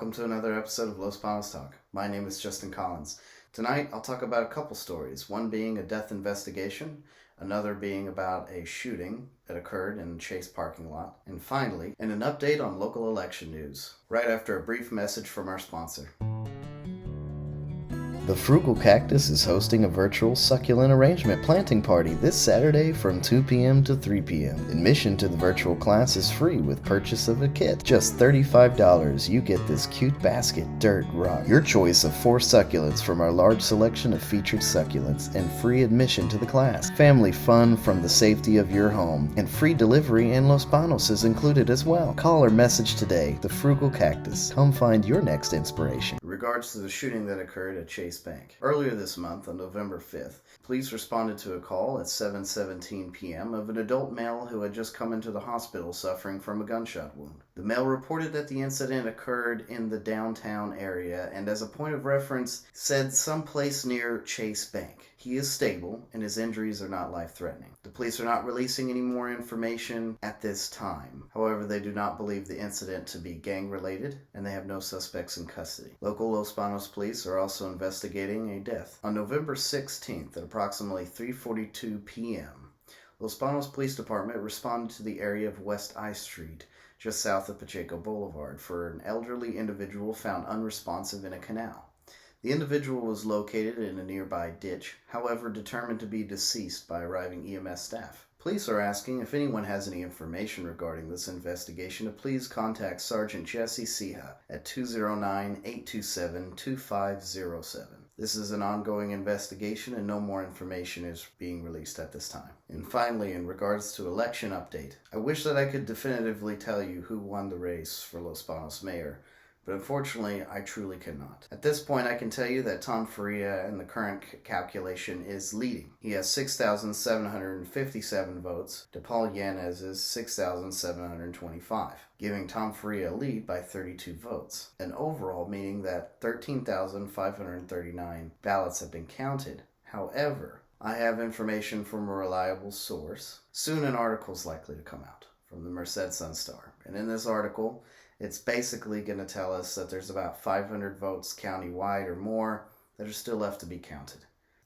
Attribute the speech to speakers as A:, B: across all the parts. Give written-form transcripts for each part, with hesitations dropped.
A: welcome to another episode of Los Banos Talk. My name is Justin Collins. Tonight, I'll talk about a couple stories, one being a death investigation, another being about a shooting that occurred in Chase parking lot, and finally, an update on local election news, right after a brief message from our sponsor. The Frugal Cactus is hosting a virtual succulent arrangement planting party this Saturday from 2 p.m. to 3 p.m. Admission to the virtual class is free with purchase of a kit. Just $35, you get this cute basket, dirt, rock, your choice of 4 succulents from our large selection of featured succulents, and free admission to the class. Family fun from the safety of your home, and free delivery in Los Banos is included as well. Call or message today, the Frugal Cactus. Come find your next inspiration. In regards to the shooting that occurred at Chase Bank. Earlier this month, on November 5th, police responded to a call at 7:17 p.m. of an adult male who had just come into the hospital suffering from a gunshot wound. The male reported that the incident occurred in the downtown area and, as a point of reference, said someplace near Chase Bank. He is stable and his injuries are not life-threatening. The police are not releasing any more information at this time. However, they do not believe the incident to be gang-related and they have no suspects in custody. Local Los Banos police are also investigating a death. On November 16th at approximately 3:42 p.m., Los Banos Police Department responded to the area of West I Street, just south of Pacheco Boulevard, for an elderly individual found unresponsive in a canal. The individual was located in a nearby ditch, however determined to be deceased by arriving EMS staff. Police are asking if anyone has any information regarding this investigation to please contact Sergeant Jesse Ceja at 209-827-2507. This is an ongoing investigation and no more information is being released at this time. And finally, in regards to election update, I wish that I could definitively tell you who won the race for Los Banos mayor, but unfortunately, I truly cannot. At this point, I can tell you that Tom Faria in the current calculation is leading. He has 6,757 votes to Paul Yanez's 6,725, giving Tom Faria a lead by 32 votes. An overall meaning that 13,539 ballots have been counted. However, I have information from a reliable source. Soon an article is likely to come out from the Merced Sun-Star. And in this article, it's basically going to tell us that there's about 500 votes county-wide or more that are still left to be counted.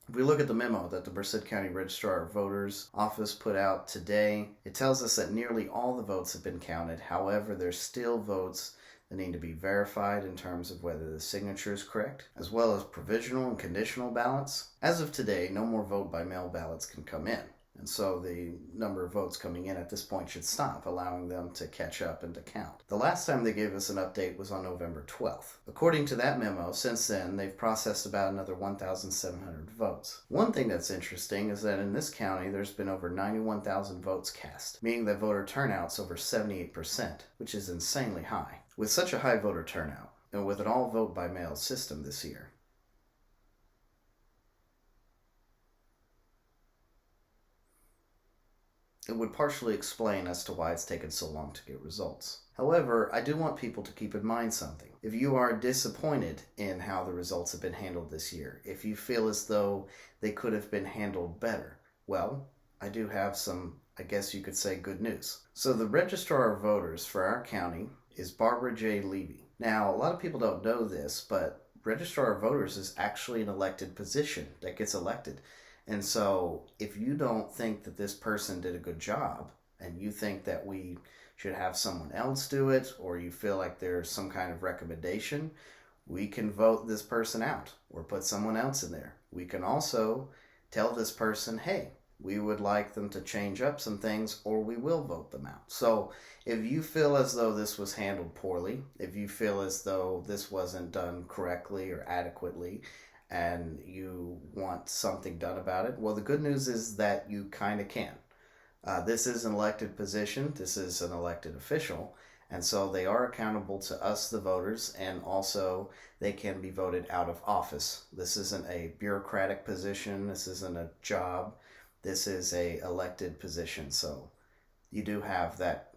A: If we look at the memo that the Merced County Registrar of Voters office put out today, it tells us that nearly all the votes have been counted. However, there's still votes that need to be verified in terms of whether the signature is correct, as well as provisional and conditional ballots. As of today, no more vote-by-mail ballots can come in. And so the number of votes coming in at this point should stop, allowing them to catch up and to count. The last time they gave us an update was on November 12th. According to that memo, since then, they've processed about another 1,700 votes. One thing that's interesting is that in this county, there's been over 91,000 votes cast, meaning that voter turnout's over 78%, which is insanely high. With such a high voter turnout, and with an all vote-by-mail system this year, it would partially explain as to why it's taken so long to get results. However, I do want people to keep in mind something. If you are disappointed in how the results have been handled this year, if you feel as though they could have been handled better, well, I do have some, I guess you could say, good news. So the Registrar of Voters for our county is Barbara J. Levy. Now, a lot of people don't know this, but Registrar of Voters is actually an elected position that gets elected. And so if you don't think that this person did a good job and you think that we should have someone else do it, or you feel like there's some kind of recommendation, we can vote this person out or put someone else in there. We can also tell this person, hey, we would like them to change up some things, or we will vote them out. So if you feel as though this was handled poorly, if you feel as though this wasn't done correctly or adequately, and you want something done about it, well, the good news is that you kind of can. This is an elected position. This is an elected official. And so they are accountable to us, the voters, and also they can be voted out of office. This isn't a bureaucratic position. This isn't a job. This is a elected position. So you do have that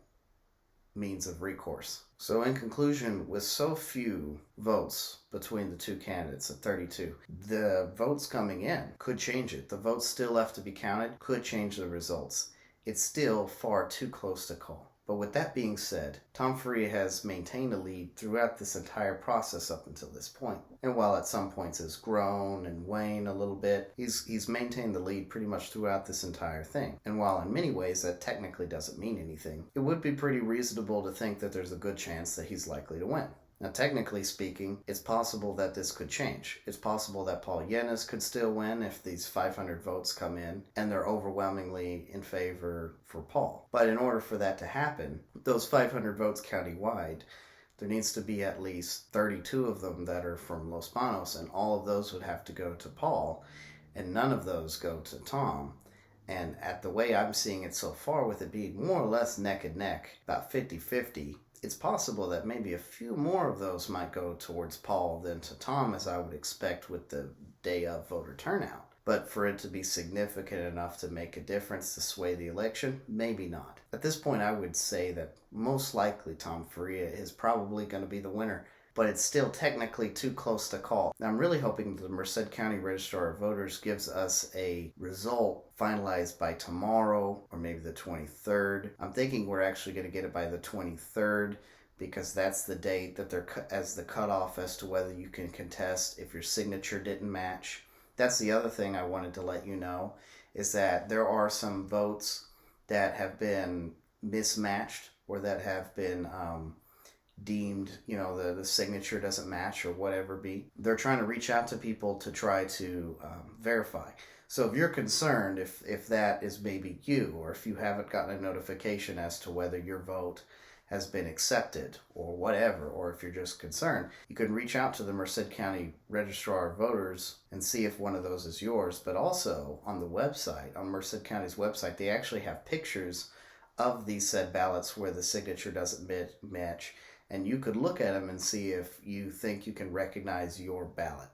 A: means of recourse. So in conclusion, with so few votes between the two candidates at 32, the votes coming in could change it. The votes still left to be counted could change the results. It's still far too close to call. But with that being said, Tom Faria has maintained a lead throughout this entire process up until this point. And while at some points has grown and waned a little bit, he's maintained the lead pretty much throughout this entire thing. And while in many ways that technically doesn't mean anything, it would be pretty reasonable to think that there's a good chance that he's likely to win. Now, technically speaking, it's possible that this could change. It's possible that Paul Yenes could still win if these 500 votes come in and they're overwhelmingly in favor for Paul. But in order for that to happen, those 500 votes countywide, there needs to be at least 32 of them that are from Los Banos, and all of those would have to go to Paul, and none of those go to Tom. And at the way I'm seeing it so far, with it being more or less neck and neck, about 50-50, it's possible that maybe a few more of those might go towards Paul than to Tom, as I would expect with the day of voter turnout. But for it to be significant enough to make a difference to sway the election, maybe not. At this point, I would say that most likely Tom Faria is probably going to be the winner, but it's still technically too close to call. Now, I'm really hoping the Merced County Registrar of Voters gives us a result finalized by tomorrow or maybe the 23rd. I'm thinking we're actually going to get it by the 23rd because that's the date that they're as the cutoff as to whether you can contest if your signature didn't match. That's the other thing I wanted to let you know, is that there are some votes that have been mismatched or that have been deemed, the signature doesn't match or whatever be. They're trying to reach out to people to try to verify. So if you're concerned, if that is maybe you, or if you haven't gotten a notification as to whether your vote has been accepted or whatever, or if you're just concerned, you can reach out to the Merced County Registrar of Voters and see if one of those is yours. But also on the website, on Merced County's website, they actually have pictures of these said ballots where the signature doesn't match, and you could look at them and see if you think you can recognize your ballot.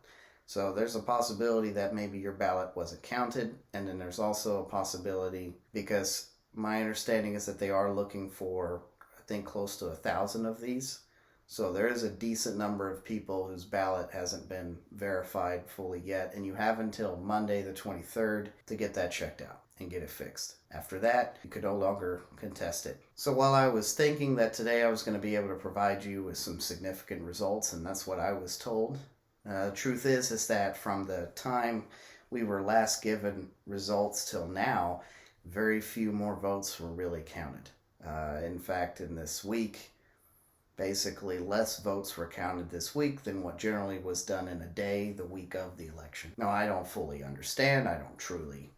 A: So there's a possibility that maybe your ballot wasn't counted, and then there's also a possibility, because my understanding is that they are looking for, I think, close to 1,000 of these. So there is a decent number of people whose ballot hasn't been verified fully yet, and you have until Monday the 23rd to get that checked out and get it fixed. After that, you could no longer contest it. So while I was thinking that today I was going to be able to provide you with some significant results, and that's what I was told, the truth is that from the time we were last given results till now, very few more votes were really counted. In fact, in this week, basically less votes were counted this week than what generally was done in a day the week of the election. Now, I don't fully understand. I don't truly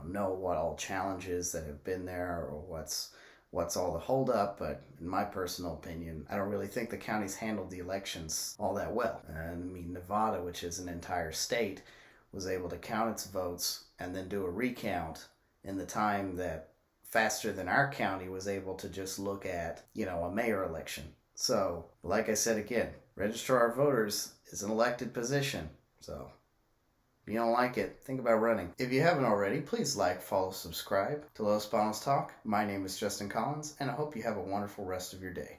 A: know what all challenges that have been there or what's all the holdup, but in my personal opinion, I don't really think the county's handled the elections all that well. And I mean, Nevada, which is an entire state, was able to count its votes and then do a recount in the time that faster than our county was able to just look at, a mayor election. So, like I said again, Registrar of Voters is an elected position, so if you don't like it, think about running. If you haven't already, please like, follow, subscribe to Los Banos Talk. My name is Justin Collins, and I hope you have a wonderful rest of your day.